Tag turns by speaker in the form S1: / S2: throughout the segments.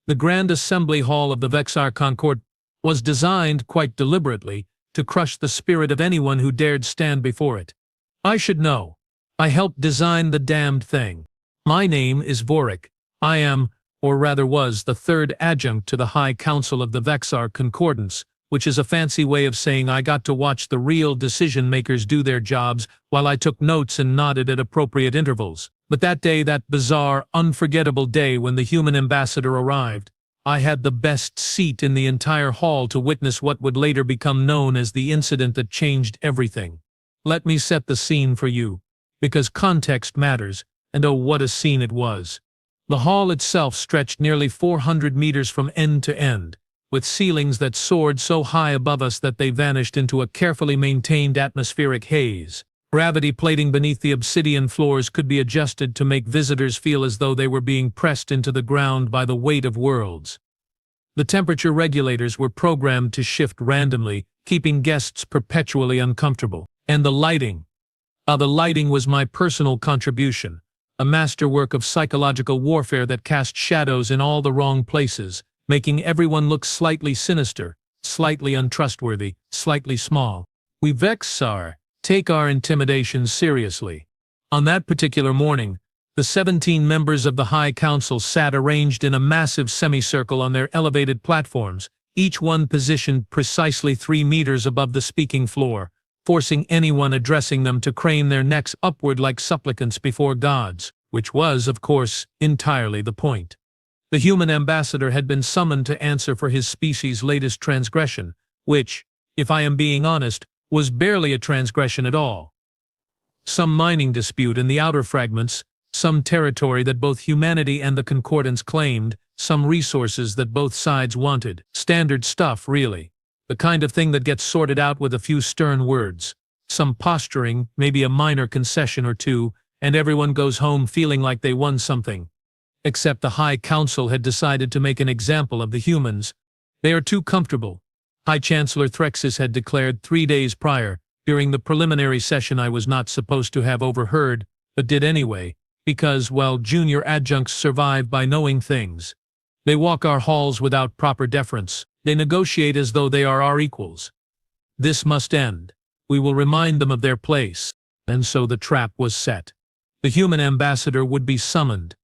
S1: The Grand Assembly Hall of the Vexar Concord was designed, quite deliberately, to crush the spirit of anyone who dared stand before it. I should know. I helped design the damned thing. My name is Vorik. I am, or rather was, the third adjunct to the High Council of the Vexar Concordance, which is a fancy way of saying I got to watch the real decision-makers do their jobs while I took notes and nodded at appropriate intervals. But that day, that bizarre, unforgettable day when the human ambassador arrived, I had the best seat in the entire hall to witness what would later become known as the incident that changed everything. Let me set the scene for you, because context matters, and oh, what a scene it was. The hall itself stretched nearly 400 meters from end to end, with ceilings that soared so high above us that they vanished into a carefully maintained atmospheric haze. Gravity plating beneath the obsidian floors could be adjusted to make visitors feel as though they were being pressed into the ground by the weight of worlds. The temperature regulators were programmed to shift randomly, keeping guests perpetually uncomfortable. And the lighting. The lighting was my personal contribution, a masterwork of psychological warfare that cast shadows in all the wrong places, making everyone look slightly sinister, slightly untrustworthy, slightly small. We Vexar take our intimidation seriously. On that particular morning, the 17 members of the High Council sat arranged in a massive semicircle on their elevated platforms, each one positioned precisely 3 meters above the speaking floor, forcing anyone addressing them to crane their necks upward like supplicants before gods, which was, of course, entirely the point. The human ambassador had been summoned to answer for his species' latest transgression, which, if I am being honest, was barely a transgression at all. Some mining dispute in the outer fragments, some territory that both humanity and the Concordance claimed, some resources that both sides wanted. Standard stuff, really. The kind of thing that gets sorted out with a few stern words. Some posturing, maybe a minor concession or two, and everyone goes home feeling like they won something. Except the High Council had decided to make an example of the humans. They are too comfortable. High Chancellor Threxis had declared 3 days prior, during the preliminary session I was not supposed to have overheard, but did anyway, because, well, junior adjuncts survive by knowing things. They walk our halls without proper deference. They negotiate as though they are our equals. This must end. We will remind them of their place. And so the trap was set. The human ambassador would be summoned.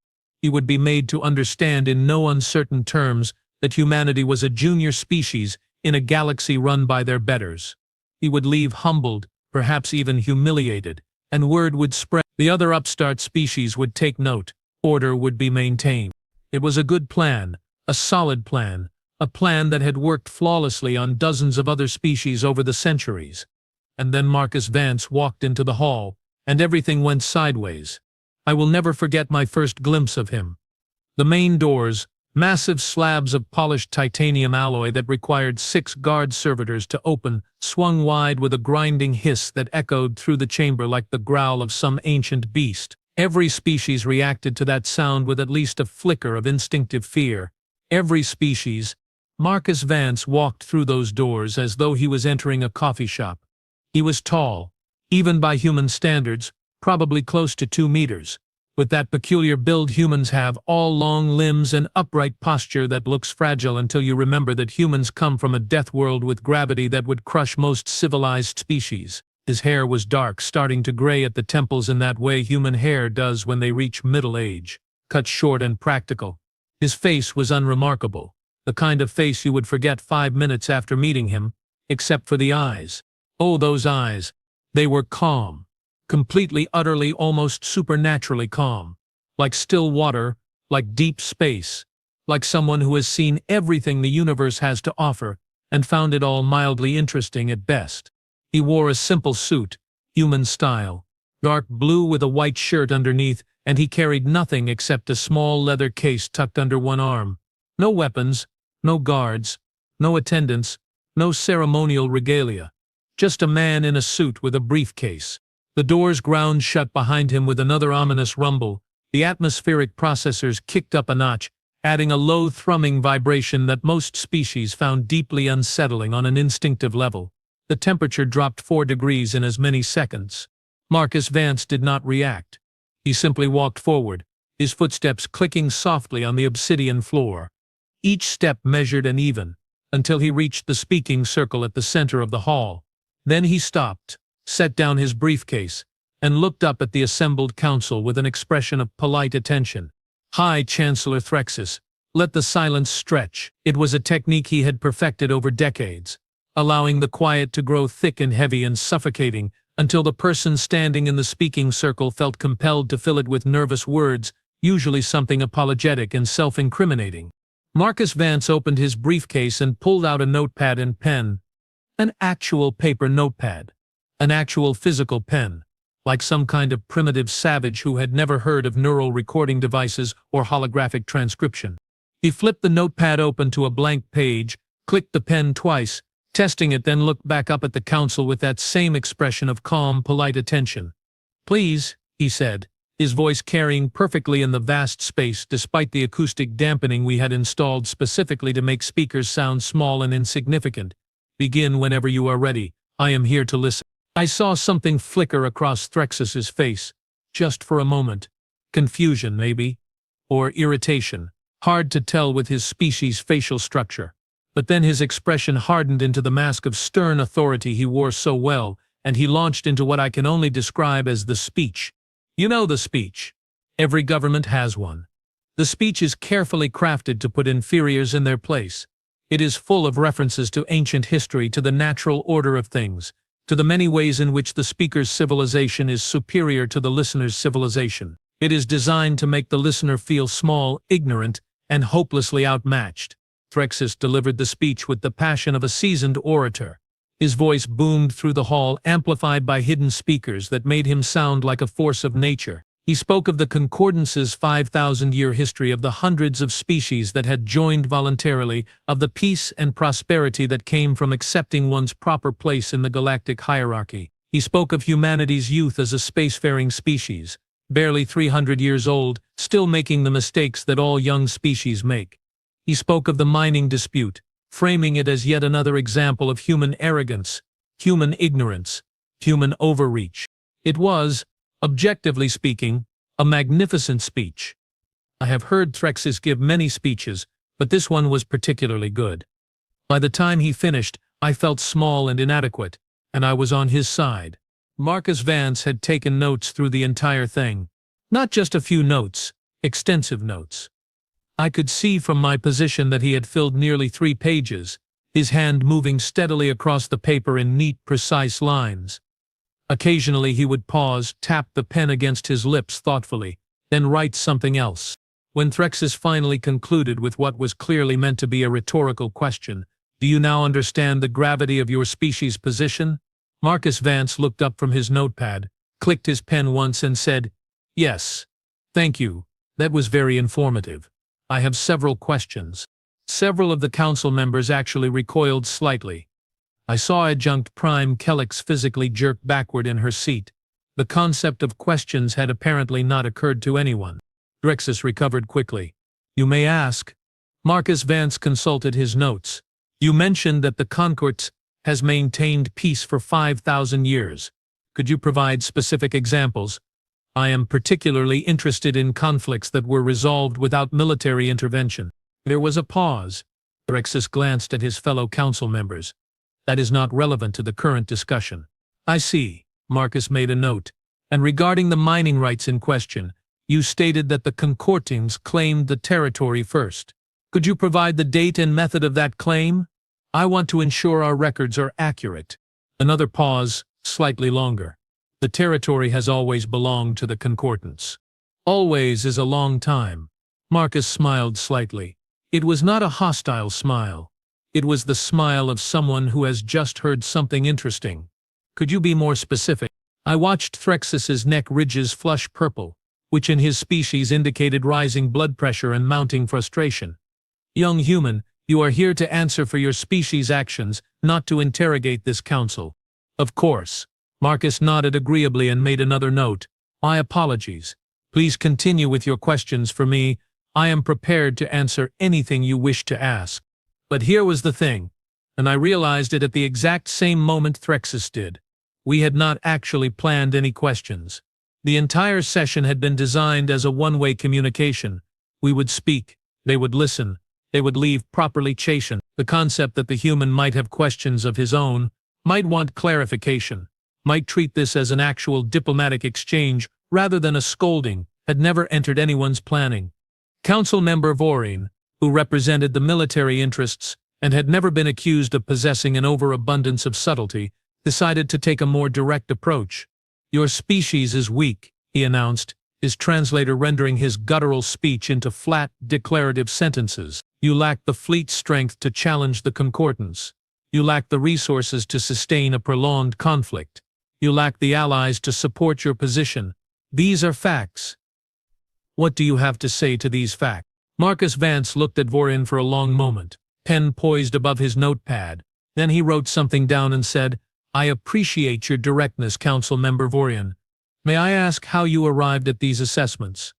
S1: He would be made to understand in no uncertain terms that humanity was a junior species in a galaxy run by their betters. He would leave humbled, perhaps even humiliated, and word would spread. The other upstart species would take note. Order would be maintained. It was a good plan, a solid plan, a plan that had worked flawlessly on dozens of other species over the centuries. And then Marcus Vance walked into the hall, and everything went sideways. I will never forget my first glimpse of him. The main doors, massive slabs of polished titanium alloy that required 6 guard servitors to open, swung wide with a grinding hiss that echoed through the chamber like the growl of some ancient beast. Every species reacted to that sound with at least a flicker of instinctive fear. Every species. Marcus Vance walked through those doors as though he was entering a coffee shop. He was tall, even by human standards, probably close to 2 meters. With that peculiar build humans have, all long limbs and upright posture that looks fragile until you remember that humans come from a death world with gravity that would crush most civilized species. His hair was dark, starting to gray at the temples in that way human hair does when they reach middle age, cut short and practical. His face was unremarkable, the kind of face you would forget 5 minutes after meeting him, except for the eyes. Oh, those eyes. They were calm. Completely, utterly, almost supernaturally calm. Like still water, like deep space. Like someone who has seen everything the universe has to offer and found it all mildly interesting at best. He wore a simple suit, human style, dark blue with a white shirt underneath, and he carried nothing except a small leather case tucked under one arm. No weapons, no guards, no attendants, no ceremonial regalia. Just a man in a suit with a briefcase. The doors ground shut behind him with another ominous rumble. The atmospheric processors kicked up a notch, adding a low thrumming vibration that most species found deeply unsettling on an instinctive level. The temperature dropped 4 degrees in as many seconds. Marcus Vance did not react. He simply walked forward, his footsteps clicking softly on the obsidian floor. each step measured and even, until he reached the speaking circle at the center of the hall. Then he stopped, set down his briefcase, and looked up at the assembled council with an expression of polite attention. "Hi, Chancellor Threxus." Let the silence stretch. It was a technique he had perfected over decades, allowing the quiet to grow thick and heavy and suffocating until the person standing in the speaking circle felt compelled to fill it with nervous words, usually something apologetic and self-incriminating. Marcus Vance opened his briefcase and pulled out a notepad and pen. An actual paper notepad. An actual physical pen. Like some kind of primitive savage who had never heard of neural recording devices or holographic transcription. He flipped the notepad open to a blank page, clicked the pen twice, testing it, then looked back up at the council with that same expression of calm, polite attention. "Please," he said, his voice carrying perfectly in the vast space despite the acoustic dampening we had installed specifically to make speakers sound small and insignificant. "Begin whenever you are ready. I am here to listen." I saw something flicker across Threxus's face, just for a moment. Confusion, maybe? Or irritation. Hard to tell with his species' facial structure. But then his expression hardened into the mask of stern authority he wore so well, and he launched into what I can only describe as the speech. You know the speech. Every government has one. The speech is carefully crafted to put inferiors in their place. It is full of references to ancient history, to the natural order of things, to the many ways in which the speaker's civilization is superior to the listener's civilization. It is designed to make the listener feel small, ignorant, and hopelessly outmatched. Threxus delivered the speech with the passion of a seasoned orator. His voice boomed through the hall, amplified by hidden speakers that made him sound like a force of nature. He spoke of the Concordance's 5,000-year history, of the hundreds of species that had joined voluntarily, of the peace and prosperity that came from accepting one's proper place in the galactic hierarchy. He spoke of humanity's youth as a spacefaring species, barely 300 years old, still making the mistakes that all young species make. He spoke of the mining dispute, framing it as yet another example of human arrogance, human ignorance, human overreach. It was, objectively speaking, a magnificent speech. I have heard Threxus give many speeches, but this one was particularly good. By the time he finished, I felt small and inadequate, and I was on his side. Marcus Vance had taken notes through the entire thing. Not just a few notes, extensive notes. I could see from my position that he had filled nearly 3 pages, his hand moving steadily across the paper in neat, precise lines. Occasionally he would pause, tap the pen against his lips thoughtfully, then write something else. When Threxus finally concluded with what was clearly meant to be a rhetorical question, "Do you now understand the gravity of your species' position?" Marcus Vance looked up from his notepad, clicked his pen once and said, "Yes. Thank you. That was very informative. I have several questions." Several of the council members actually recoiled slightly. I saw Adjunct Prime Kellix physically jerk backward in her seat. The concept of questions had apparently not occurred to anyone. Threxus recovered quickly. "You may ask." Marcus Vance consulted his notes. "You mentioned that the Concords has maintained peace for 5,000 years. Could you provide specific examples? I am particularly interested in conflicts that were resolved without military intervention." There was a pause. Threxus glanced at his fellow council members. "That is not relevant to the current discussion." "I see." Marcus made a note. "And regarding the mining rights in question, you stated that the Concordans claimed the territory first. Could you provide the date and method of that claim? I want to ensure our records are accurate." Another pause, slightly longer. "The territory has always belonged to the Concordants." "Always is a long time." Marcus smiled slightly. It was not a hostile smile. It was the smile of someone who has just heard something interesting. "Could you be more specific?" I watched Threxus's neck ridges flush purple, which in his species indicated rising blood pressure and mounting frustration. "Young human, you are here to answer for your species' actions, not to interrogate this council." "Of course." Marcus nodded agreeably and made another note. "My apologies. Please continue with your questions for me. I am prepared to answer anything you wish to ask." But here was the thing, and I realized it at the exact same moment Threxus did. We had not actually planned any questions. The entire session had been designed as a one-way communication. We would speak, they would listen, they would leave properly chastened. The concept that the human might have questions of his own, might want clarification, might treat this as an actual diplomatic exchange rather than a scolding, had never entered anyone's planning. Council member Vorin, who represented the military interests and had never been accused of possessing an overabundance of subtlety, decided to take a more direct approach. "Your species is weak," he announced, his translator rendering his guttural speech into flat, declarative sentences. "You lack the fleet strength to challenge the concordance. You lack the resources to sustain a prolonged conflict. You lack the allies to support your position. These are facts. What do you have to say to these facts?" Marcus Vance looked at Vorin for a long moment, pen poised above his notepad. Then he wrote something down and said, "I appreciate your directness, Council Member Vorin. May I ask how you arrived at these assessments?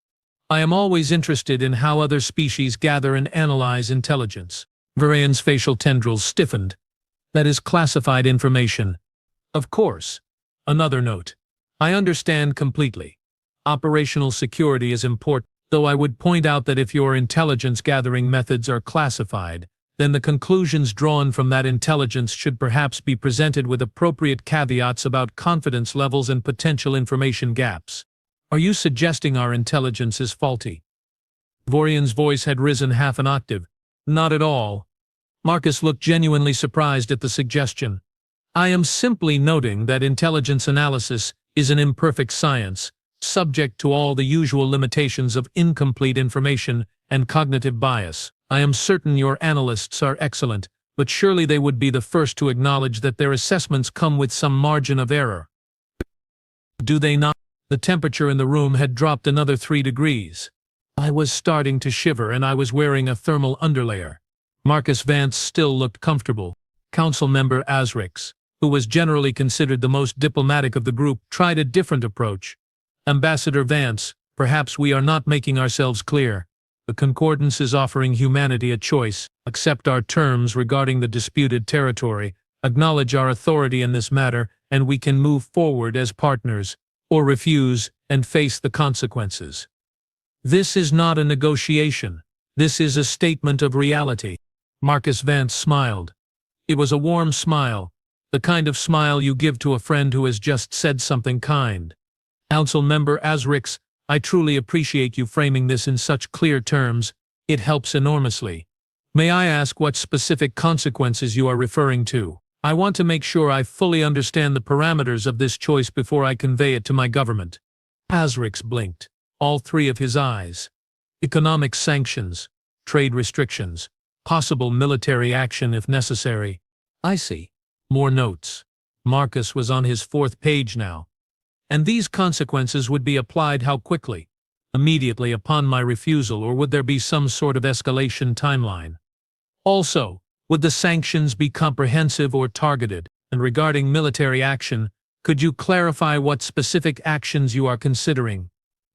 S1: I am always interested in how other species gather and analyze intelligence." Vorin's facial tendrils stiffened. "That is classified information." "Of course. Another note. I understand completely. Operational security is important, though I would point out that if your intelligence-gathering methods are classified, then the conclusions drawn from that intelligence should perhaps be presented with appropriate caveats about confidence levels and potential information gaps. Are you suggesting our intelligence is faulty?" Vorin's voice had risen half an octave. "Not at all." Marcus looked genuinely surprised at the suggestion. "I am simply noting that intelligence analysis is an imperfect science, subject to all the usual limitations of incomplete information and cognitive bias. I am certain your analysts are excellent, but surely they would be the first to acknowledge that their assessments come with some margin of error. Do they not?" The temperature in the room had dropped another 3 degrees. I was starting to shiver and I was wearing a thermal underlayer. Marcus Vance still looked comfortable. Council member Azrix, who was generally considered the most diplomatic of the group, tried a different approach. "Ambassador Vance, perhaps we are not making ourselves clear. The Concordance is offering humanity a choice: accept our terms regarding the disputed territory, acknowledge our authority in this matter, and we can move forward as partners, or refuse and face the consequences. This is not a negotiation. This is a statement of reality." Marcus Vance smiled. It was a warm smile, the kind of smile you give to a friend who has just said something kind. "Council member Azrix, I truly appreciate you framing this in such clear terms. It helps enormously. May I ask what specific consequences you are referring to? I want to make sure I fully understand the parameters of this choice before I convey it to my government." Azrix blinked, all 3 of his eyes. "Economic sanctions, trade restrictions, possible military action if necessary." "I see." More notes. Marcus was on his 4th page now. "And these consequences would be applied how quickly? Immediately upon my refusal, or would there be some sort of escalation timeline? Also, would the sanctions be comprehensive or targeted? And regarding military action, could you clarify what specific actions you are considering?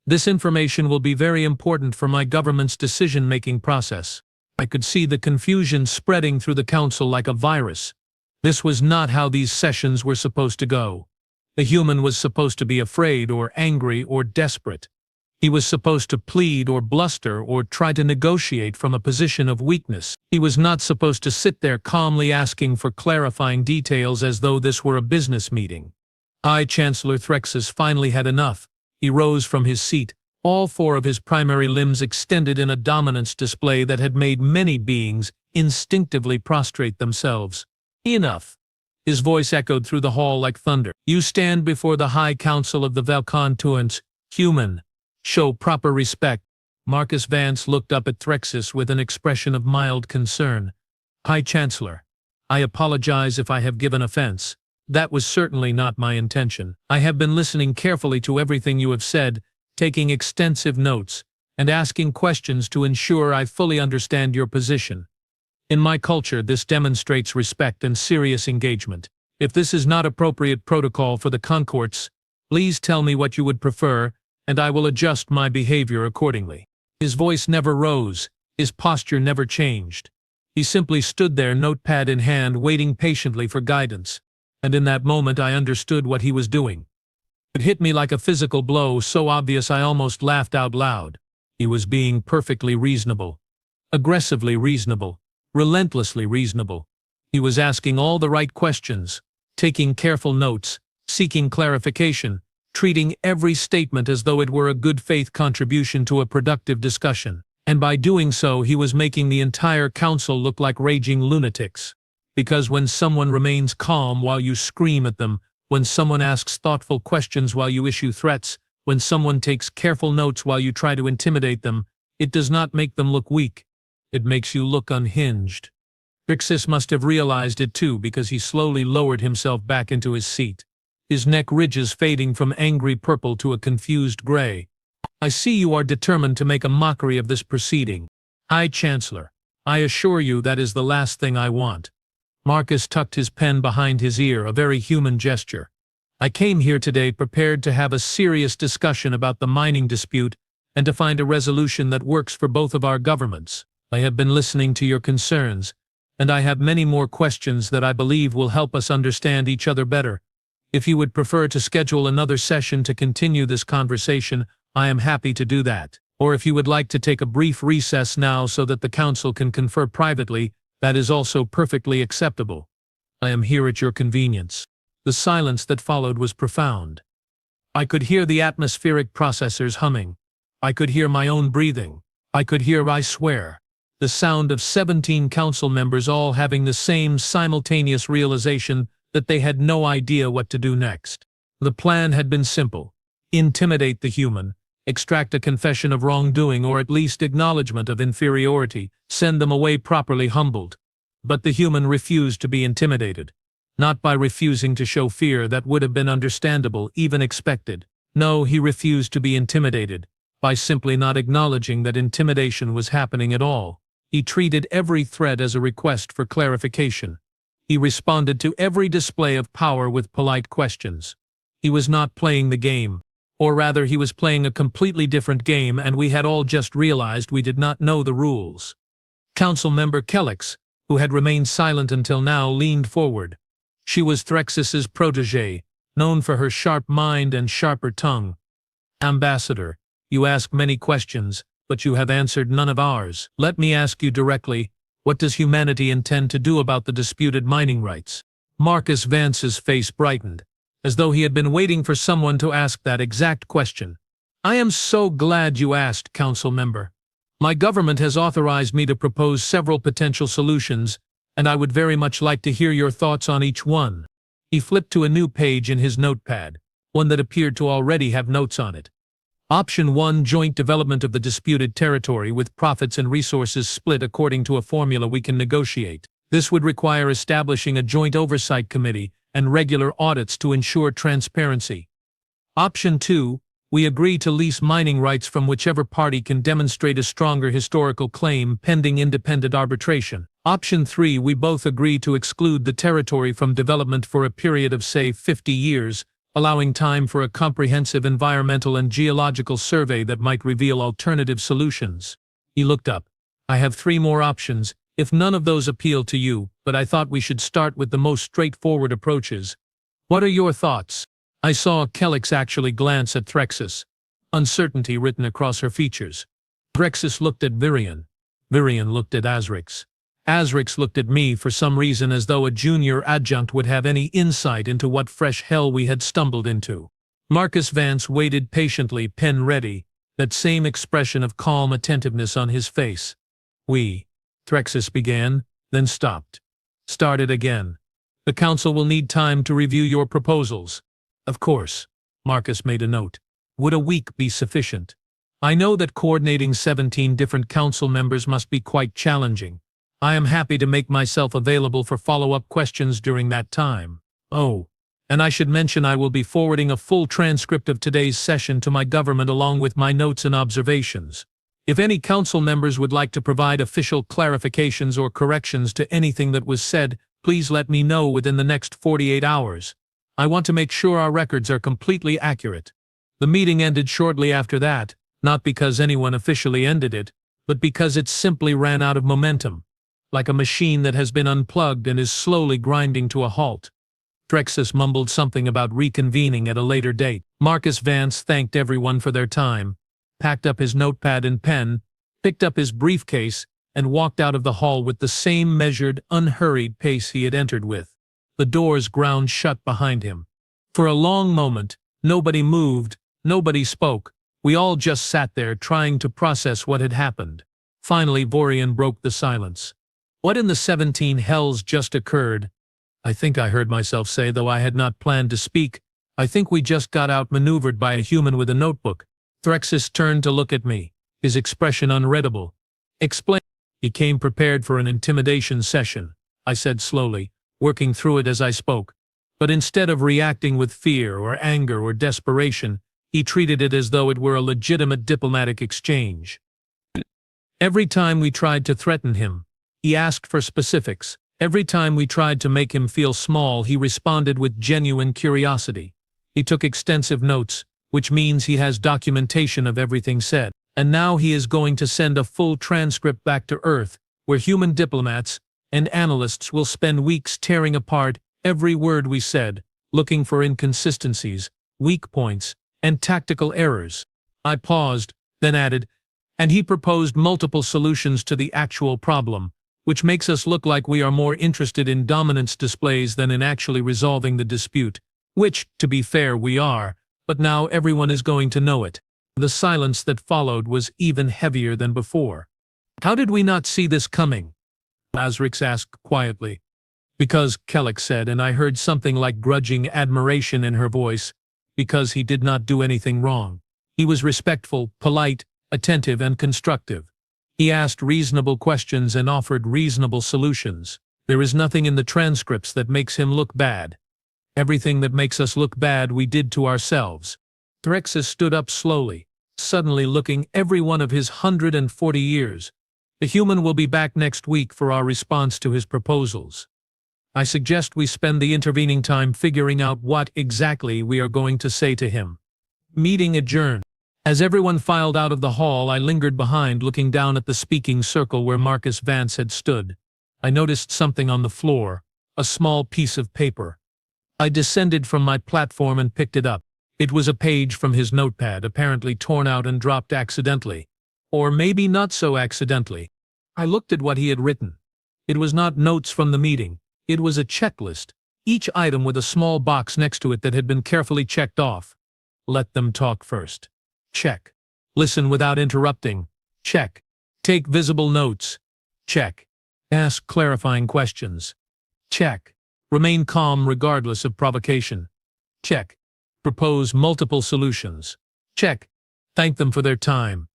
S1: This information will be very important for my government's decision-making process." I could see the confusion spreading through the council like a virus. This was not how these sessions were supposed to go. The human was supposed to be afraid or angry or desperate. He was supposed to plead or bluster or try to negotiate from a position of weakness. He was not supposed to sit there calmly asking for clarifying details as though this were a business meeting. Chancellor Threxus finally had enough. He rose from his seat, all 4 of his primary limbs extended in a dominance display that had made many beings instinctively prostrate themselves. "Enough." His voice echoed through the hall like thunder. "You stand before the High Council of the Valkontuans, human. Show proper respect." Marcus Vance looked up at Threxus with an expression of mild concern. "High Chancellor, I apologize if I have given offense. That was certainly not my intention. I have been listening carefully to everything you have said, taking extensive notes, and asking questions to ensure I fully understand your position. In my culture, this demonstrates respect and serious engagement. If this is not appropriate protocol for the Concords, please tell me what you would prefer, and I will adjust my behavior accordingly." His voice never rose, his posture never changed. He simply stood there, notepad in hand, waiting patiently for guidance. And in that moment I understood what he was doing. It hit me like a physical blow, so obvious I almost laughed out loud. He was being perfectly reasonable. aggressively reasonable, relentlessly reasonable. He was asking all the right questions, taking careful notes, seeking clarification, treating every statement as though it were a good-faith contribution to a productive discussion. And by doing so, he was making the entire council look like raging lunatics. Because when someone remains calm while you scream at them, when someone asks thoughtful questions while you issue threats, when someone takes careful notes while you try to intimidate them, it does not make them look weak. It makes you look unhinged. Trixis must have realized it too, because he slowly lowered himself back into his seat, his neck ridges fading from angry purple to a confused gray. I see you are determined to make a mockery of this proceeding. High Chancellor, I assure you that is the last thing I want. Marcus tucked his pen behind his ear, a very human gesture. I came here today prepared to have a serious discussion about the mining dispute and to find a resolution that works for both of our governments. I have been listening to your concerns, and I have many more questions that I believe will help us understand each other better. If you would prefer to schedule another session to continue this conversation, I am happy to do that. Or if you would like to take a brief recess now so that the council can confer privately, that is also perfectly acceptable. I am here at your convenience. The silence that followed was profound. I could hear the atmospheric processors humming. I could hear my own breathing. I could hear, I swear, the sound of 17 council members all having the same simultaneous realization that they had no idea what to do next. The plan had been simple: intimidate the human, extract a confession of wrongdoing or at least acknowledgement of inferiority, send them away properly humbled. But the human refused to be intimidated. Not by refusing to show fear, that would have been understandable, even expected. No, he refused to be intimidated by simply not acknowledging that intimidation was happening at all. He treated every threat as a request for clarification. He responded to every display of power with polite questions. He was not playing the game. Or rather, he was playing a completely different game, and we had all just realized we did not know the rules. Council member Kellex, who had remained silent until now, leaned forward. She was Threxis's protégée, known for her sharp mind and sharper tongue. Ambassador, you ask many questions, but you have answered none of ours. Let me ask you directly, what does humanity intend to do about the disputed mining rights? Marcus Vance's face brightened, as though he had been waiting for someone to ask that exact question. I am so glad you asked, council member. My government has authorized me to propose several potential solutions, and I would very much like to hear your thoughts on each one. He flipped to a new page in his notepad, one that appeared to already have notes on it. Option 1, joint development of the disputed territory with profits and resources split according to a formula we can negotiate. This would require establishing a joint oversight committee and regular audits to ensure transparency. Option 2, we agree to lease mining rights from whichever party can demonstrate a stronger historical claim pending independent arbitration. Option 3, we both agree to exclude the territory from development for a period of, say, 50 years, allowing time for a comprehensive environmental and geological survey that might reveal alternative solutions. He looked up. I have 3 more options, if none of those appeal to you, but I thought we should start with the most straightforward approaches. What are your thoughts? I saw Kellex actually glance at Threxis, uncertainty written across her features. Threxis looked at Virion. Virion looked at Azrix. Azrix looked at me for some reason, as though a junior adjunct would have any insight into what fresh hell we had stumbled into. Marcus Vance waited patiently, pen ready, that same expression of calm attentiveness on his face. We, Threxis began, then stopped. Started again. The council will need time to review your proposals. Of course, Marcus made a note. Would a week be sufficient? I know that coordinating 17 different council members must be quite challenging. I am happy to make myself available for follow-up questions during that time. Oh, and I should mention I will be forwarding a full transcript of today's session to my government along with my notes and observations. If any council members would like to provide official clarifications or corrections to anything that was said, please let me know within the next 48 hours. I want to make sure our records are completely accurate. The meeting ended shortly after that, not because anyone officially ended it, but because it simply ran out of momentum, like a machine that has been unplugged and is slowly grinding to a halt. Threxis mumbled something about reconvening at a later date. Marcus Vance thanked everyone for their time, packed up his notepad and pen, picked up his briefcase, and walked out of the hall with the same measured, unhurried pace he had entered with. The doors ground shut behind him. For a long moment, nobody moved, nobody spoke. We all just sat there trying to process what had happened. Finally, Vorian broke the silence. "What in the 17 hells just occurred?" I think I heard myself say, though I had not planned to speak. "I think we just got outmaneuvered by a human with a notebook." Threxus turned to look at me, his expression unreadable. "Explain." "He came prepared for an intimidation session," I said slowly, working through it as I spoke. But instead of reacting with fear or anger or desperation, he treated it as though it were a legitimate diplomatic exchange. Every time we tried to threaten him, he asked for specifics. Every time we tried to make him feel small, he responded with genuine curiosity. He took extensive notes, which means he has documentation of everything said. And now he is going to send a full transcript back to Earth, where human diplomats and analysts will spend weeks tearing apart every word we said, looking for inconsistencies, weak points, and tactical errors. I paused, then added, and he proposed multiple solutions to the actual problem, which makes us look like we are more interested in dominance displays than in actually resolving the dispute, which, to be fair, we are, but now everyone is going to know it. The silence that followed was even heavier than before. "How did we not see this coming?" Azrix asked quietly. "Because," Kellic said, and I heard something like grudging admiration in her voice, "because he did not do anything wrong. He was respectful, polite, attentive, and constructive. He asked reasonable questions and offered reasonable solutions. There is nothing in the transcripts that makes him look bad. Everything that makes us look bad we did to ourselves." Threxus stood up slowly, suddenly looking every one of his 140 years. "The human will be back next week for our response to his proposals. I suggest we spend the intervening time figuring out what exactly we are going to say to him." Meeting adjourned. As everyone filed out of the hall, I lingered behind, looking down at the speaking circle where Marcus Vance had stood. I noticed something on the floor, a small piece of paper. I descended from my platform and picked it up. It was a page from his notepad, apparently torn out and dropped accidentally. Or maybe not so accidentally. I looked at what he had written. It was not notes from the meeting. It was a checklist, each item with a small box next to it that had been carefully checked off. Let them talk first. Check. Listen without interrupting. Check. Take visible notes. Check. Ask clarifying questions. Check. Remain calm regardless of provocation. Check. Propose multiple solutions. Check. Thank them for their time.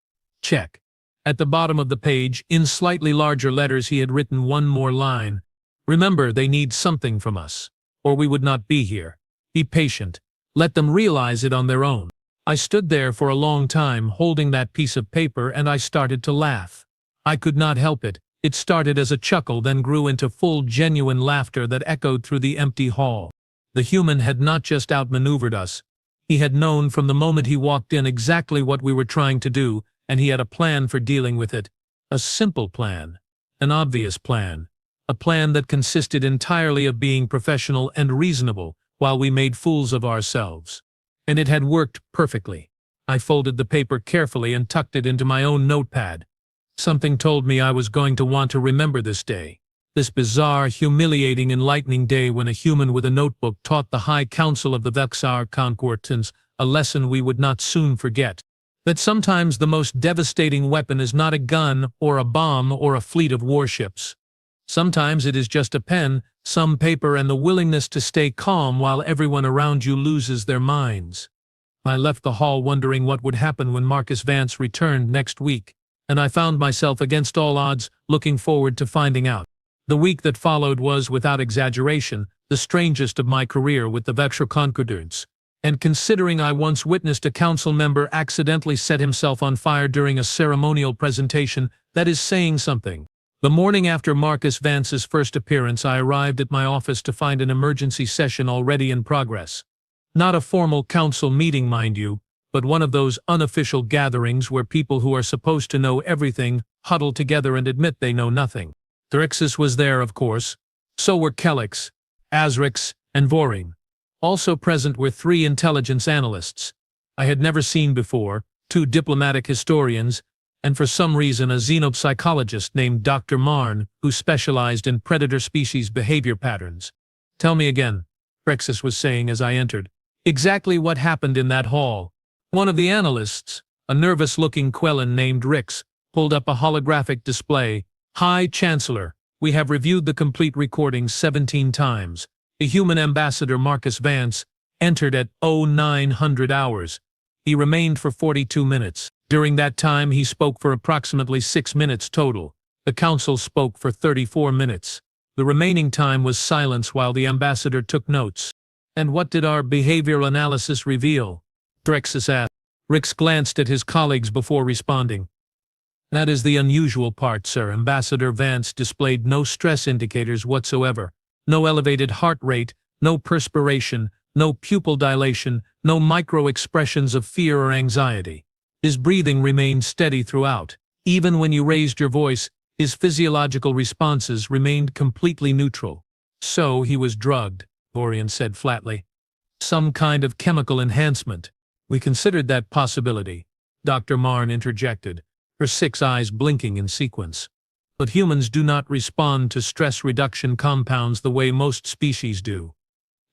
S1: Check. At the bottom of the page, in slightly larger letters, he had written one more line. "Remember, they need something from us, or we would not be here. Be patient. Let them realize it on their own." I stood there for a long time, holding that piece of paper, and I started to laugh. I could not help it. It started as a chuckle, then grew into full, genuine laughter that echoed through the empty hall. The human had not just outmaneuvered us. He had known from the moment he walked in exactly what we were trying to do, and he had a plan for dealing with it. A simple plan. An obvious plan. A plan that consisted entirely of being professional and reasonable, while we made fools of ourselves. And it had worked perfectly. I folded the paper carefully and tucked it into my own notepad. Something told me I was going to want to remember this day. This bizarre, humiliating, enlightening day when a human with a notebook taught the High Council of the Vexar Concortans a lesson we would not soon forget. That sometimes the most devastating weapon is not a gun or a bomb or a fleet of warships. Sometimes it is just a pen, some paper, and the willingness to stay calm while everyone around you loses their minds. I left the hall wondering what would happen when Marcus Vance returned next week, and I found myself, against all odds, looking forward to finding out. The week that followed was, without exaggeration, the strangest of my career with the Vexar Concordants, and considering I once witnessed a council member accidentally set himself on fire during a ceremonial presentation, that is saying something. The morning after Marcus Vance's first appearance, I arrived at my office to find an emergency session already in progress. Not a formal council meeting, mind you, but one of those unofficial gatherings where people who are supposed to know everything huddle together and admit they know nothing. Threxus was there, of course. So were Kellic, Azrix, and Vorin. Also present were 3 intelligence analysts I had never seen before, 2 diplomatic historians, and for some reason a xenopsychologist named Dr. Marn, who specialized in predator species behavior patterns. Tell me again, Rexus was saying as I entered. Exactly what happened in that hall. One of the analysts, a nervous-looking Quellan named Rix, pulled up a holographic display. High Chancellor, we have reviewed the complete recording 17 times. The human ambassador Marcus Vance entered at 0900 hours. He remained for 42 minutes. During that time he spoke for approximately 6 minutes total. The council spoke for 34 minutes. The remaining time was silence while the ambassador took notes. And what did our behavioral analysis reveal? Drexus asked. Rix glanced at his colleagues before responding. That is the unusual part, sir. Ambassador Vance displayed no stress indicators whatsoever. No elevated heart rate, no perspiration, no pupil dilation, no micro-expressions of fear or anxiety. His breathing remained steady throughout. Even when you raised your voice, his physiological responses remained completely neutral. So he was drugged, Vorian said flatly. Some kind of chemical enhancement. We considered that possibility, Dr. Marn interjected, her 6 eyes blinking in sequence. But humans do not respond to stress reduction compounds the way most species do.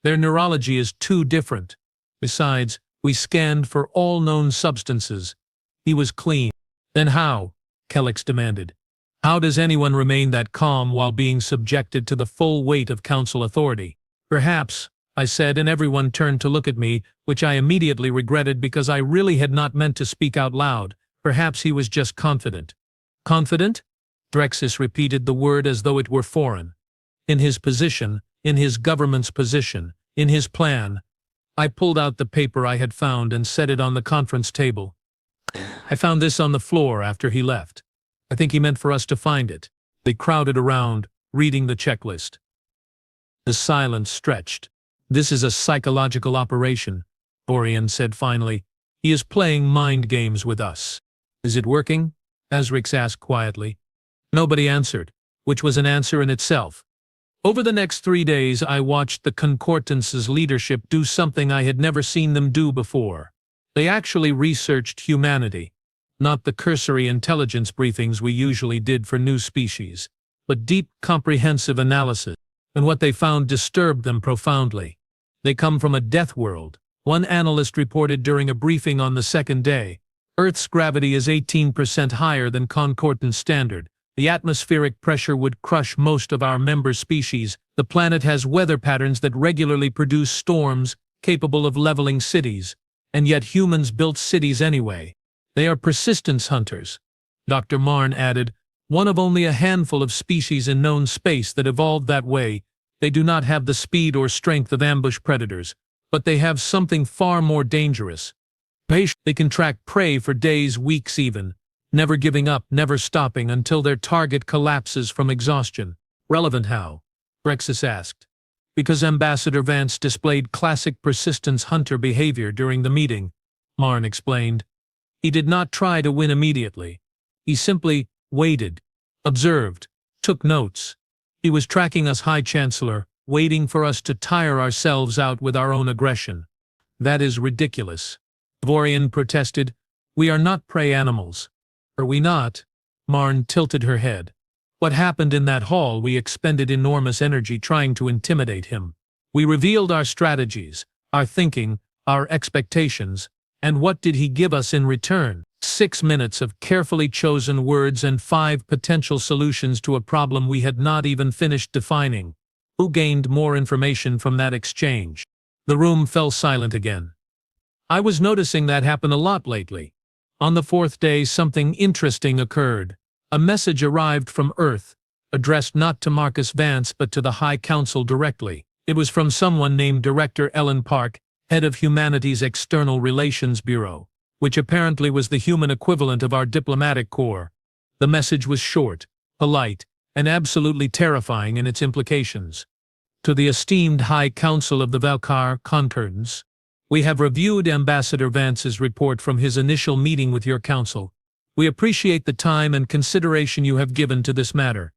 S1: Their neurology is too different. Besides, we scanned for all known substances. He was clean. Then how? Kellex demanded. How does anyone remain that calm while being subjected to the full weight of council authority? Perhaps, I said, and everyone turned to look at me, which I immediately regretted because I really had not meant to speak out loud. Perhaps he was just confident. Confident? Drexus repeated the word as though it were foreign. In his position, in his government's position, in his plan. I pulled out the paper I had found and set it on the conference table. I found this on the floor after he left. I think he meant for us to find it. They crowded around, reading the checklist. The silence stretched. This is a psychological operation, Vorian said finally. He is playing mind games with us. Is it working? Asrix asked quietly. Nobody answered, which was an answer in itself. Over the next 3 days I watched the Concordance's leadership do something I had never seen them do before. They actually researched humanity. Not the cursory intelligence briefings we usually did for new species, but deep, comprehensive analysis. And what they found disturbed them profoundly. They come from a death world. One analyst reported during a briefing on the 2nd day, Earth's gravity is 18% higher than Concordance standard. The atmospheric pressure would crush most of our member species. The planet has weather patterns that regularly produce storms, capable of leveling cities. And yet humans built cities anyway. They are persistence hunters. Dr. Marn added, one of only a handful of species in known space that evolved that way. They do not have the speed or strength of ambush predators, but they have something far more dangerous. They can track prey for days, weeks even, never giving up, never stopping until their target collapses from exhaustion. Relevant how? Rexus asked. Because Ambassador Vance displayed classic persistence hunter behavior during the meeting, Marn explained. He did not try to win immediately. He simply waited, observed, took notes. He was tracking us, High Chancellor, waiting for us to tire ourselves out with our own aggression. That is ridiculous. Vorian protested. We are not prey animals. Are we not? Marn tilted her head. What happened in that hall? We expended enormous energy trying to intimidate him. We revealed our strategies, our thinking, our expectations, and what did he give us in return? 6 minutes of carefully chosen words and 5 potential solutions to a problem we had not even finished defining. Who gained more information from that exchange? The room fell silent again. I was noticing that happen a lot lately. On the 4th day, something interesting occurred. A message arrived from Earth, addressed not to Marcus Vance but to the High Council directly. It was from someone named Director Ellen Park, head of Humanity's External Relations Bureau, which apparently was the human equivalent of our diplomatic corps. The message was short, polite, and absolutely terrifying in its implications. To the esteemed High Council of the Valkar Concordance, we have reviewed Ambassador Vance's report from his initial meeting with your council. We appreciate the time and consideration you have given to this matter.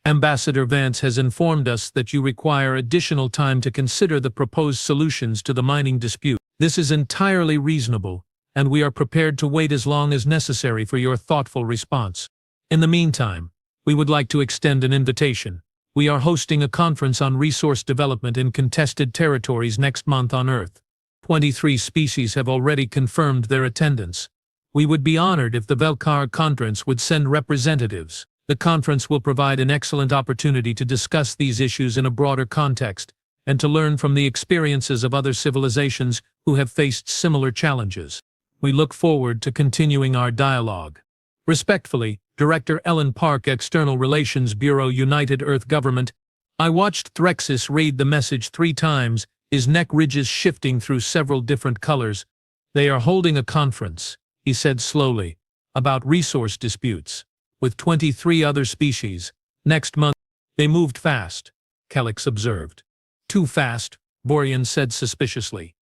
S1: Ambassador Vance has informed us that you require additional time to consider the proposed solutions to the mining dispute. This is entirely reasonable, and we are prepared to wait as long as necessary for your thoughtful response. In the meantime, we would like to extend an invitation. We are hosting a conference on resource development in contested territories next month on Earth. 23 species have already confirmed their attendance. We would be honored if the Velkar conference would send representatives. The conference will provide an excellent opportunity to discuss these issues in a broader context and to learn from the experiences of other civilizations who have faced similar challenges. We look forward to continuing our dialogue. Respectfully, Director Ellen Park, External Relations Bureau, United Earth Government. I watched Threxis read the message 3 times, his neck ridges shifting through several different colors. They are holding a conference, he said slowly, about resource disputes, with 23 other species. Next month. They moved fast, Kellex observed. Too fast, Borean said suspiciously.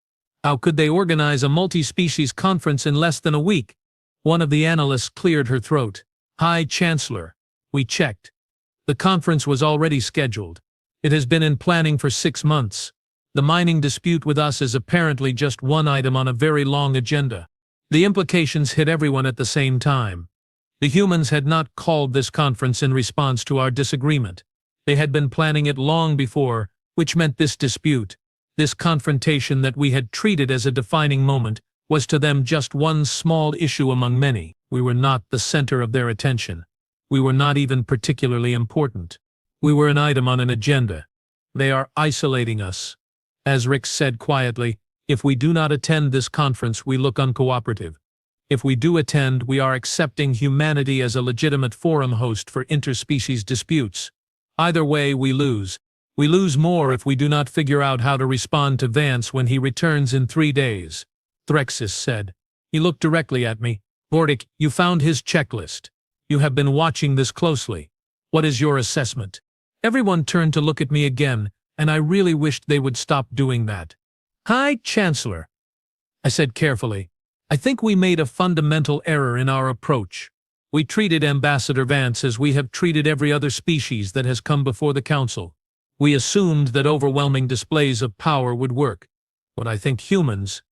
S1: How could they organize a multi-species conference in less than a week? One of the analysts cleared her throat. High Chancellor, we checked. The conference was already scheduled. It has been in planning for 6 months. The mining dispute with us is apparently just one item on a very long agenda. The implications hit everyone at the same time. The humans had not called this conference in response to our disagreement. They had been planning it long before, which meant this dispute, this confrontation that we had treated as a defining moment, was to them just one small issue among many. We were not the center of their attention. We were not even particularly important. We were an item on an agenda. They are isolating us. As Rick said quietly, if we do not attend this conference, we look uncooperative. If we do attend, we are accepting humanity as a legitimate forum host for interspecies disputes. Either way, we lose. We lose more if we do not figure out how to respond to Vance when he returns in 3 days. Threxis said. He looked directly at me. Vortic, you found his checklist. You have been watching this closely. What is your assessment? Everyone turned to look at me again, and I really wished they would stop doing that. High Chancellor, I said carefully. I think we made a fundamental error in our approach. We treated Ambassador Vance as we have treated every other species that has come before the Council. We assumed that overwhelming displays of power would work. But I think humans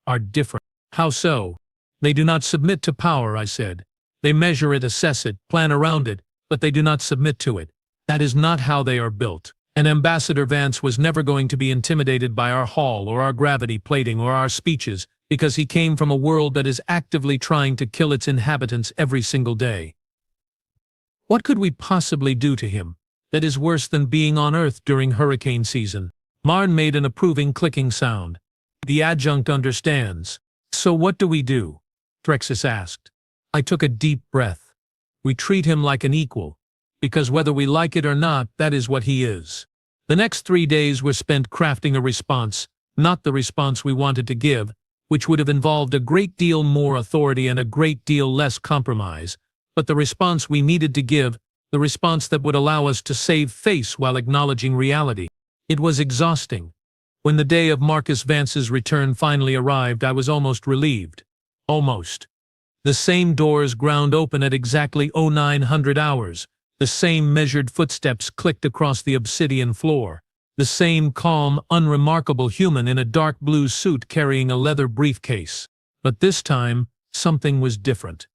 S1: are different. How so? They do not submit to power, I said. They measure it, assess it, plan around it, but they do not submit to it. That is not how they are built. And Ambassador Vance was never going to be intimidated by our hall or our gravity plating or our speeches, because he came from a world that is actively trying to kill its inhabitants every single day. What could we possibly do to him that is worse than being on Earth during hurricane season? Marn made an approving clicking sound. The adjunct understands. So what do we do? Threxis asked. I took a deep breath. We treat him like an equal, because whether we like it or not, that is what he is. The next 3 days were spent crafting a response, not the response we wanted to give, which would have involved a great deal more authority and a great deal less compromise, but the response we needed to give, the response that would allow us to save face while acknowledging reality. It was exhausting. When the day of Marcus Vance's return finally arrived, I was almost relieved. Almost. The same doors ground open at exactly 0900 hours. The same measured footsteps clicked across the obsidian floor. The same calm, unremarkable human in a dark blue suit carrying a leather briefcase. But this time, something was different.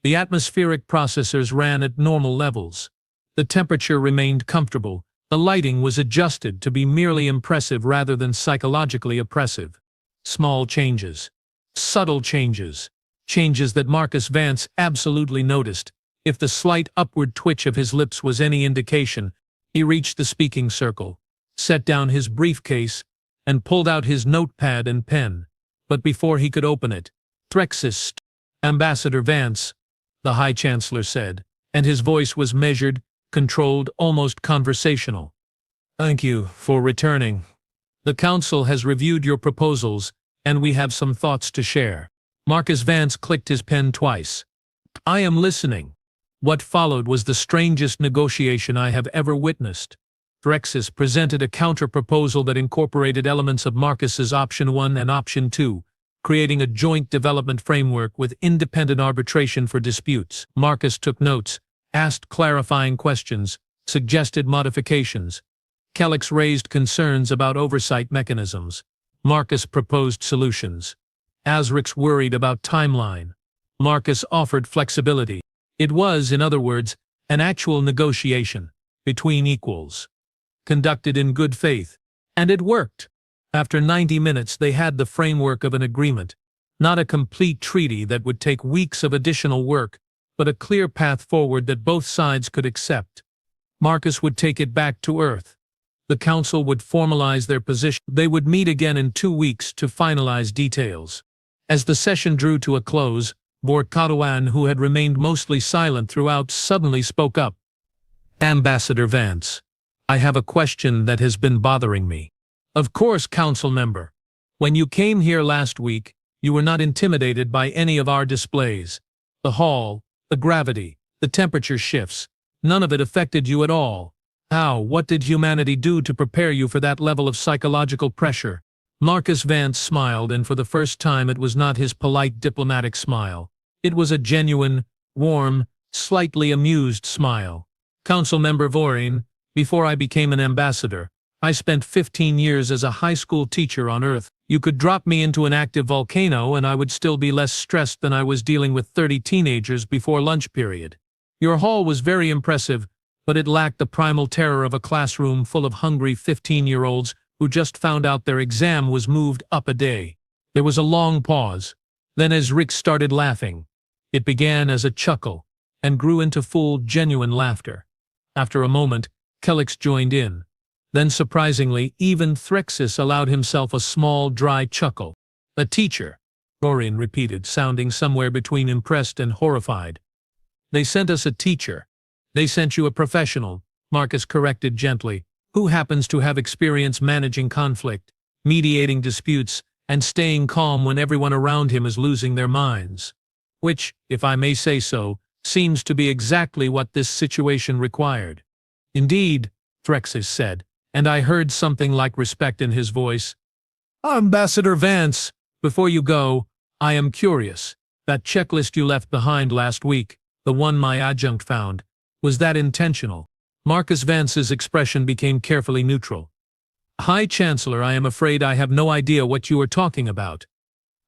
S1: The atmospheric processors ran at normal levels. The temperature remained comfortable. The lighting was adjusted to be merely impressive rather than psychologically oppressive. Small changes. Subtle changes. Changes that Marcus Vance absolutely noticed. If the slight upward twitch of his lips was any indication, he reached the speaking circle, set down his briefcase, and pulled out his notepad and pen. But before he could open it, Threxis, Ambassador Vance, the High Chancellor said, and his voice was measured, controlled, almost conversational. Thank you for returning. The Council has reviewed your proposals, and we have some thoughts to share. Marcus Vance clicked his pen twice. I am listening. What followed was the strangest negotiation I have ever witnessed. Threxis presented a counter-proposal that incorporated elements of Marcus's Option 1 and Option 2, creating a joint development framework with independent arbitration for disputes. Marcus took notes, asked clarifying questions, suggested modifications. Kellex raised concerns about oversight mechanisms. Marcus proposed solutions. Azric's worried about timeline. Marcus offered flexibility. It was, in other words, an actual negotiation between equals, conducted in good faith. And it worked. After 90 minutes they had the framework of an agreement, not a complete treaty that would take weeks of additional work, but a clear path forward that both sides could accept. Marcus would take it back to Earth. The Council would formalize their position. They would meet again in 2 weeks to finalize details. As the session drew to a close, Borkadawan, who had remained mostly silent throughout, suddenly spoke up. Ambassador Vance, I have a question that has been bothering me. Of course, Council member. When you came here last week, you were not intimidated by any of our displays. The hall, the gravity, the temperature shifts, none of it affected you at all. What did humanity do to prepare you for that level of psychological pressure? Marcus Vance smiled, and for the first time it was not his polite diplomatic smile. It was a genuine, warm, slightly amused smile. Council member Vorin, before I became an ambassador, I spent 15 years as a high school teacher on Earth. You could drop me into an active volcano and I would still be less stressed than I was dealing with 30 teenagers before lunch period. Your hall was very impressive, but it lacked the primal terror of a classroom full of hungry 15-year-olds who just found out their exam was moved up a day. There was a long pause. Then as Rick started laughing, it began as a chuckle and grew into full, genuine laughter. After a moment, Kelix joined in. Then surprisingly, even Threxis allowed himself a small, dry chuckle. A teacher, Rorian repeated, sounding somewhere between impressed and horrified. They sent us a teacher. They sent you a professional, Marcus corrected gently, who happens to have experience managing conflict, mediating disputes, and staying calm when everyone around him is losing their minds. Which, if I may say so, seems to be exactly what this situation required. Indeed, Threxis said, and I heard something like respect in his voice. Ambassador Vance, before you go, I am curious. That checklist you left behind last week, the one my adjunct found, was that intentional? Marcus Vance's expression became carefully neutral. High Chancellor, I am afraid I have no idea what you are talking about.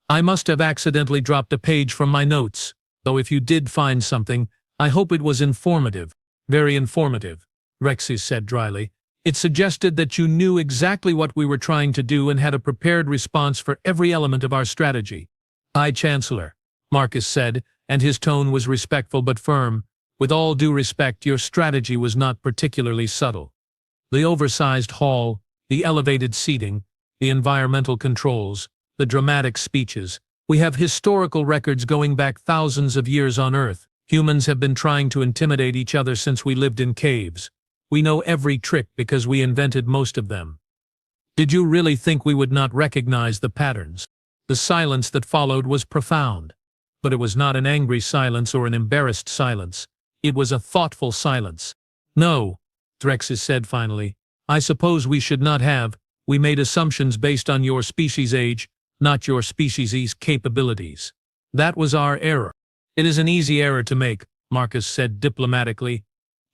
S1: I must have accidentally dropped a page from my notes, though if you did find something, I hope it was informative. Very informative, Rexis said dryly. It suggested that you knew exactly what we were trying to do and had a prepared response for every element of our strategy. High Chancellor, Marcus said, and his tone was respectful but firm. With all due respect, your strategy was not particularly subtle. The oversized hall, the elevated seating, the environmental controls, the dramatic speeches. We have historical records going back thousands of years on Earth. Humans have been trying to intimidate each other since we lived in caves. We know every trick because we invented most of them. Did you really think we would not recognize the patterns? The silence that followed was profound. But it was not an angry silence or an embarrassed silence. It was a thoughtful silence. No, Threxis said finally. I suppose we should not have. We made assumptions based on your species' age, not your species' capabilities. That was our error. It is an easy error to make, Marcus said diplomatically.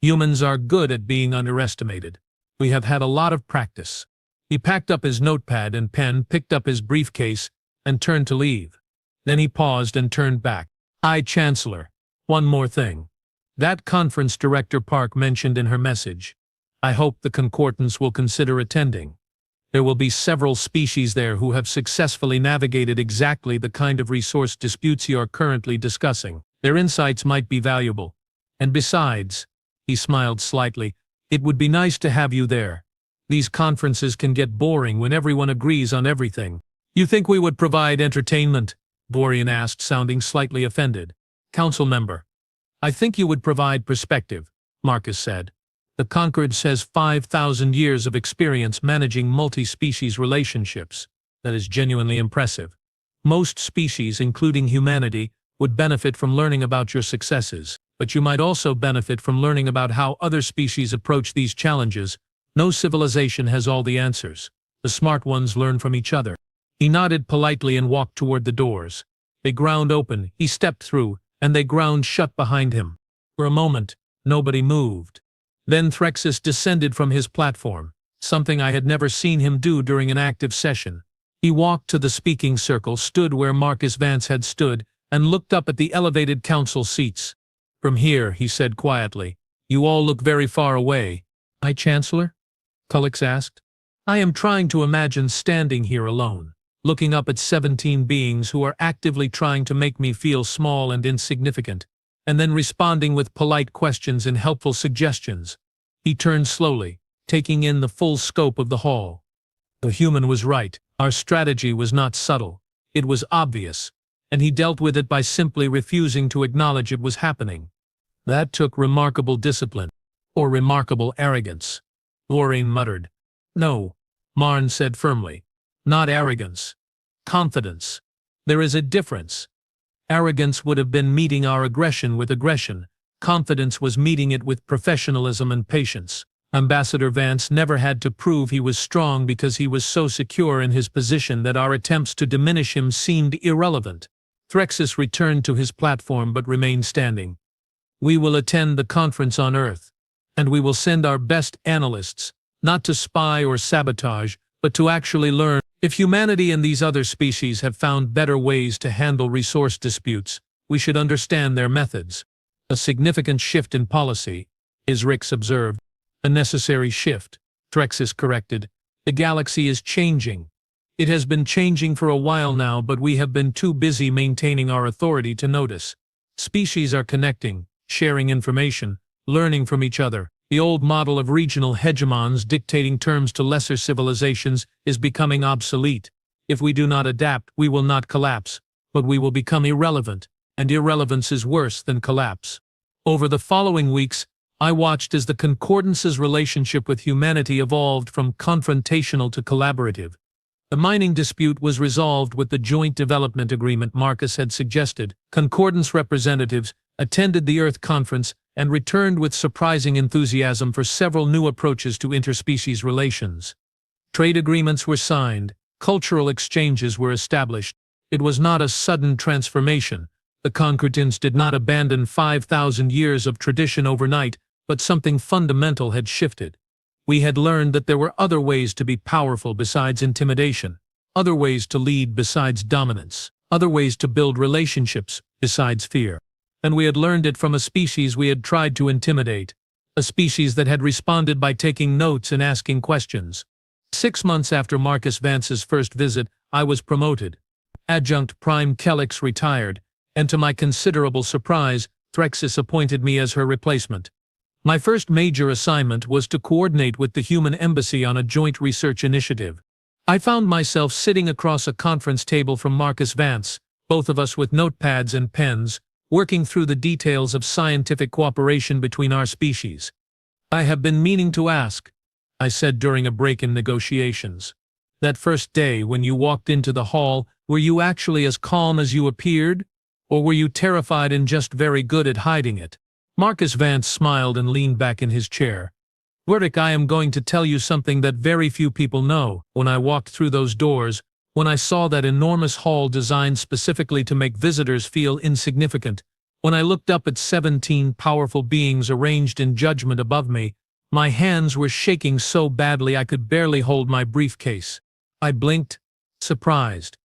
S1: Humans are good at being underestimated. We have had a lot of practice. He packed up his notepad and pen, picked up his briefcase, and turned to leave. Then he paused and turned back. High Chancellor, one more thing. That conference Director Park mentioned in her message. I hope the Concordance will consider attending. There will be several species there who have successfully navigated exactly the kind of resource disputes you are currently discussing. Their insights might be valuable. And besides, he smiled slightly, it would be nice to have you there. These conferences can get boring when everyone agrees on everything. You think we would provide entertainment? Borean asked, sounding slightly offended. Council member. I think you would provide perspective, Marcus said. The Concords has 5,000 years of experience managing multi-species relationships. That is genuinely impressive. Most species, including humanity, would benefit from learning about your successes, but you might also benefit from learning about how other species approach these challenges. No civilization has all the answers. The smart ones learn from each other. He nodded politely and walked toward the doors. They ground open, he stepped through, and they ground shut behind him. For a moment, nobody moved. Then Threxis descended from his platform, something I had never seen him do during an active session. He walked to the speaking circle, stood where Marcus Vance had stood, and looked up at the elevated council seats. "From here," he said quietly, "you all look very far away." "I, Chancellor?" Cullix asked. "I am trying to imagine standing here alone, looking up at 17 beings who are actively trying to make me feel small and insignificant, and then responding with polite questions and helpful suggestions." He turned slowly, taking in the full scope of the hall. The human was right. Our strategy was not subtle. It was obvious, and he dealt with it by simply refusing to acknowledge it was happening. That took remarkable discipline, or remarkable arrogance. Lorraine muttered. "No," Marn said firmly. "Not arrogance. Confidence. There is a difference. Arrogance would have been meeting our aggression with aggression. Confidence was meeting it with professionalism and patience. Ambassador Vance never had to prove he was strong because he was so secure in his position that our attempts to diminish him seemed irrelevant. Threxus returned to his platform but remained standing. "We will attend the conference on Earth, and we will send our best analysts, not to spy or sabotage, but to actually learn. If humanity and these other species have found better ways to handle resource disputes, we should understand their methods." "A significant shift in policy," Isrix observed. "A necessary shift," Threxus corrected. "The galaxy is changing. It has been changing for a while now, but we have been too busy maintaining our authority to notice. Species are connecting, sharing information, learning from each other. The old model of regional hegemons dictating terms to lesser civilizations is becoming obsolete. If we do not adapt, we will not collapse, but we will become irrelevant, and irrelevance is worse than collapse." Over the following weeks, I watched as the Concordance's relationship with humanity evolved from confrontational to collaborative. The mining dispute was resolved with the joint development agreement Marcus had suggested. Concordance representatives attended the Earth Conference and returned with surprising enthusiasm for several new approaches to interspecies relations. Trade agreements were signed, cultural exchanges were established. It was not a sudden transformation. The Concordans did not abandon 5,000 years of tradition overnight, but something fundamental had shifted. We had learned that there were other ways to be powerful besides intimidation, other ways to lead besides dominance, other ways to build relationships besides fear. And we had learned it from a species we had tried to intimidate, a species that had responded by taking notes and asking questions. 6 months after Marcus Vance's first visit, I was promoted. Adjunct Prime Kellix retired, and to my considerable surprise, Threxus appointed me as her replacement. My first major assignment was to coordinate with the human embassy on a joint research initiative. I found myself sitting across a conference table from Marcus Vance, both of us with notepads and pens, working through the details of scientific cooperation between our species. "I have been meaning to ask," I said during a break in negotiations. "That first day when you walked into the hall, were you actually as calm as you appeared? Or were you terrified and just very good at hiding it?" Marcus Vance smiled and leaned back in his chair. "Werdick, I am going to tell you something that very few people know. When I walked through those doors, when I saw that enormous hall designed specifically to make visitors feel insignificant, when I looked up at 17 powerful beings arranged in judgment above me, my hands were shaking so badly I could barely hold my briefcase. I blinked, surprised.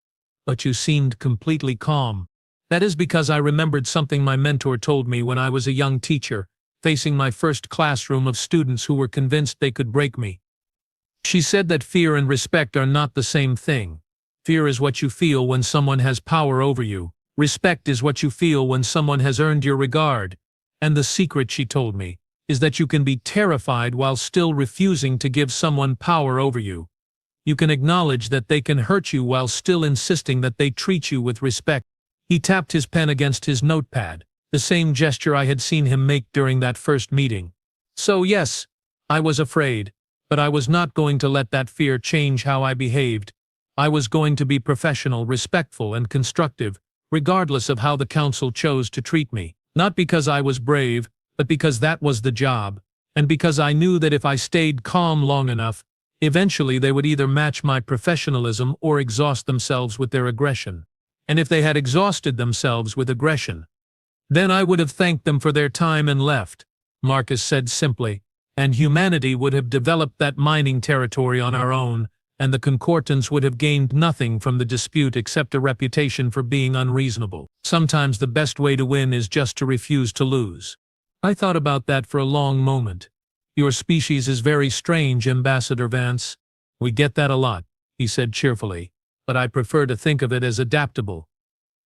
S1: But you seemed completely calm. That is because I remembered something my mentor told me when I was a young teacher, facing my first classroom of students who were convinced they could break me. She said that fear and respect are not the same thing. Fear is what you feel when someone has power over you. Respect is what you feel when someone has earned your regard. And the secret, she told me, is that you can be terrified while still refusing to give someone power over you. You can acknowledge that they can hurt you while still insisting that they treat you with respect. He tapped his pen against his notepad, the same gesture I had seen him make during that first meeting. So yes, I was afraid, but I was not going to let that fear change how I behaved. I was going to be professional, respectful, and constructive, regardless of how the council chose to treat me. Not because I was brave, but because that was the job, and because I knew that if I stayed calm long enough, eventually they would either match my professionalism or exhaust themselves with their aggression. And if they had exhausted themselves with aggression, then I would have thanked them for their time and left, Marcus said simply, and humanity would have developed that mining territory on our own, and the Concordans would have gained nothing from the dispute except a reputation for being unreasonable. Sometimes the best way to win is just to refuse to lose. I thought about that for a long moment. Your species is very strange, Ambassador Vance. We get that a lot, he said cheerfully, but I prefer to think of it as adaptable.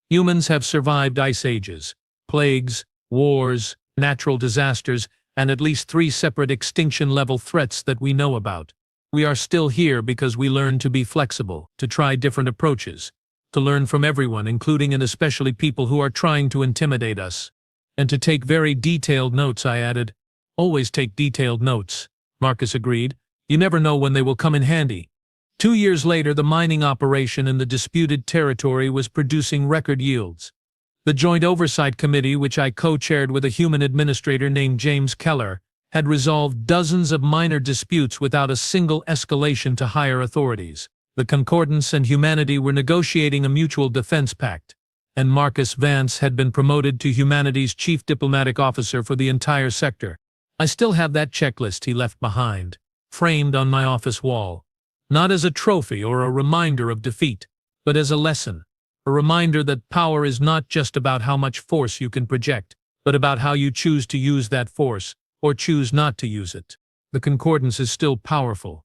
S1: Humans have survived ice ages, plagues, wars, natural disasters, and at least 3 separate extinction-level threats that we know about. We are still here because we learned to be flexible, to try different approaches, to learn from everyone, including and especially people who are trying to intimidate us. And to take very detailed notes, I added. Always take detailed notes, Marcus agreed. You never know when they will come in handy. 2 years later, the mining operation in the disputed territory was producing record yields. The Joint Oversight Committee, which I co-chaired with a human administrator named James Keller, had resolved dozens of minor disputes without a single escalation to higher authorities. The Concordants and humanity were negotiating a mutual defense pact, and Marcus Vance had been promoted to humanity's chief diplomatic officer for the entire sector. I still have that checklist he left behind, framed on my office wall. Not as a trophy or a reminder of defeat, but as a lesson. A reminder that power is not just about how much force you can project, but about how you choose to use that force, or choose not to use it. The Concordance is still powerful.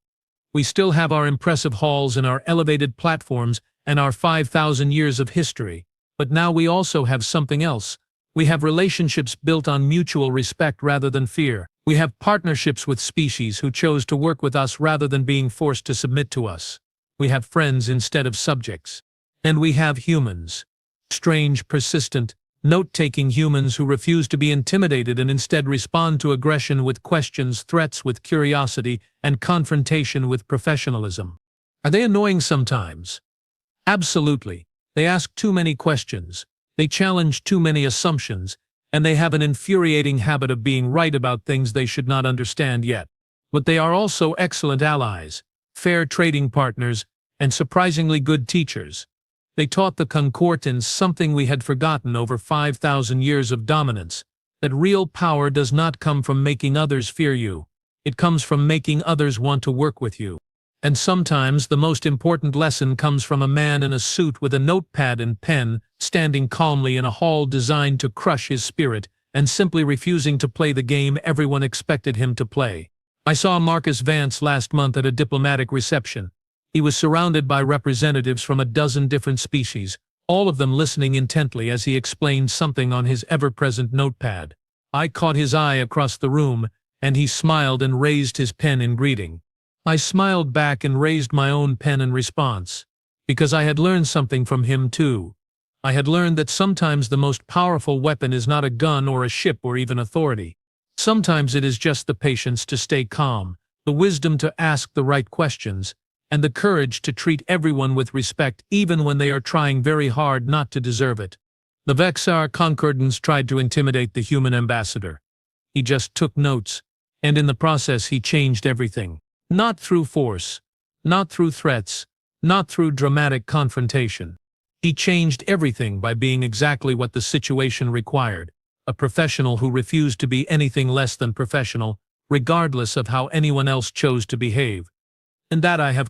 S1: We still have our impressive halls and our elevated platforms and our 5,000 years of history, but now we also have something else. We have relationships built on mutual respect rather than fear. We have partnerships with species who chose to work with us rather than being forced to submit to us. We have friends instead of subjects. And we have humans. Strange, persistent, note-taking humans who refuse to be intimidated and instead respond to aggression with questions, threats with curiosity, and confrontation with professionalism. Are they annoying sometimes? Absolutely. They ask too many questions. They challenge too many assumptions, and they have an infuriating habit of being right about things they should not understand yet. But they are also excellent allies, fair trading partners, and surprisingly good teachers. They taught the Concordans something we had forgotten over 5,000 years of dominance, that real power does not come from making others fear you. It comes from making others want to work with you. And sometimes the most important lesson comes from a man in a suit with a notepad and pen, standing calmly in a hall designed to crush his spirit, and simply refusing to play the game everyone expected him to play. I saw Marcus Vance last month at a diplomatic reception. He was surrounded by representatives from a dozen different species, all of them listening intently as he explained something on his ever-present notepad. I caught his eye across the room, and he smiled and raised his pen in greeting. I smiled back and raised my own pen in response, because I had learned something from him too. I had learned that sometimes the most powerful weapon is not a gun or a ship or even authority. Sometimes it is just the patience to stay calm, the wisdom to ask the right questions, and the courage to treat everyone with respect even when they are trying very hard not to deserve it. The Vexar Concordans tried to intimidate the human ambassador. He just took notes, and in the process he changed everything. Not through force, not through threats, not through dramatic confrontation. He changed everything by being exactly what the situation required, a professional who refused to be anything less than professional, regardless of how anyone else chose to behave. And that I have